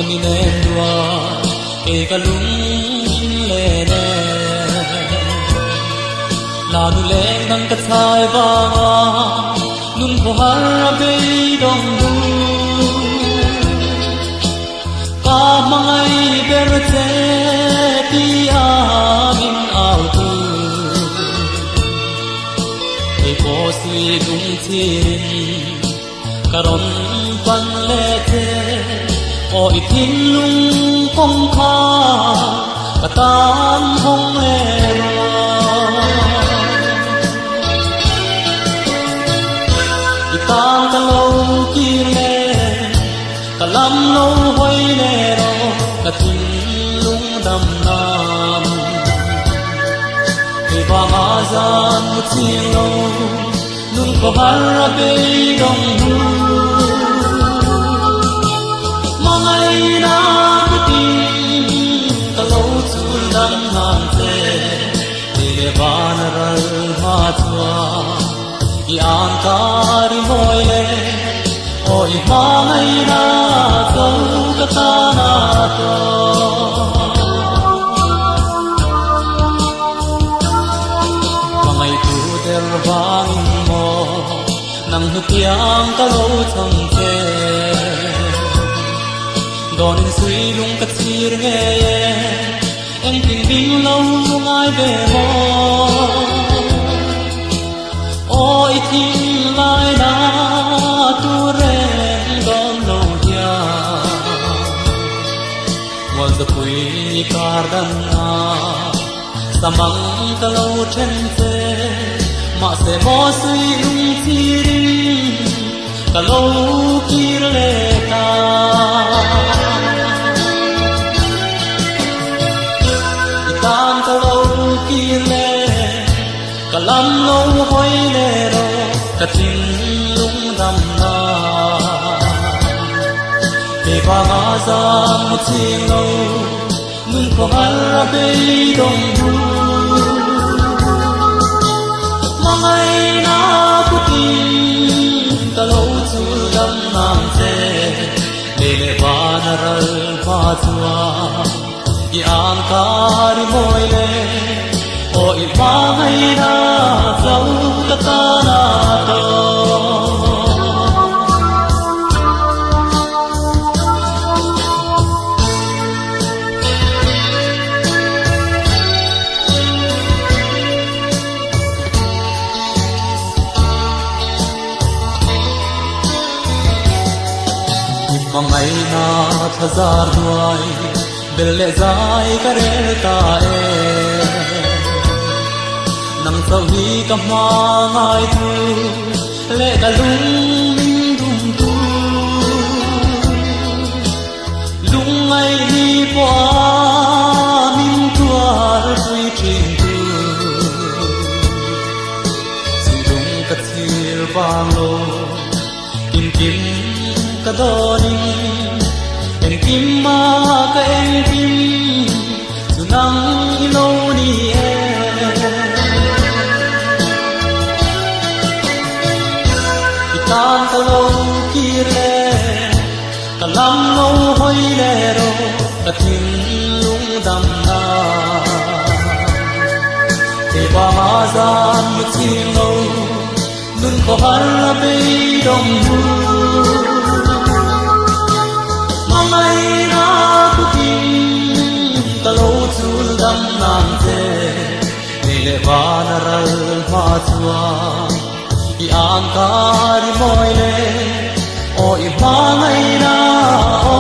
ni ne dua e kalung le ne la nu le nang ka thai wa nun ko har be dong du ka mangai ber te ti a min au tu e ko sui dung chin karon pan le te o itin lung kong kha katan hong le itan ka lo ki le kalam lo hoi le ro katin lung dam nam e ba ma zan mu chi lo nun ko har be dong hu mangai na ku tin ka lo chu dam nam te e ba na ral ma chua i an kari moi le oi mangai na ko ka ta na to mangai tu der bang mo nang hu tiang ka lo chang che don in sui lung ka chir nge eng ting ding lo ngai be mo oi tin lai na tu re don lo ya was the pui kar dan na samang ka lo chen che ma se mo sui lung chi ring ka lo kir le ta itan ka lo kir le kalam lo hoi le ro ka tin lung dam na e ba ma za mu chi lo nun ko har be dong du mangai na ku tin ka lo chu dam nam che le le ba na ral ba chua i an kar moi le o i mangai na zau ka ta na to mangai na thazar duai bel le zai ka re ta e nang sau hi ka ma ngai tu le ka lung min dum tu lung ngai ni po min tua tui chin tu si lung ka thil bang lo kim kim ka doni en kim ma ka en kim sunang ilo ni e itan ka lo ki le kalam lo hoi le ro ka tin lung dam na e ba ma zan mu chi lo nun ko har be dong hu mangai na ku tin ka lo chu dam nam che le ba na ral ma chua i an kar moi le o i mangai na o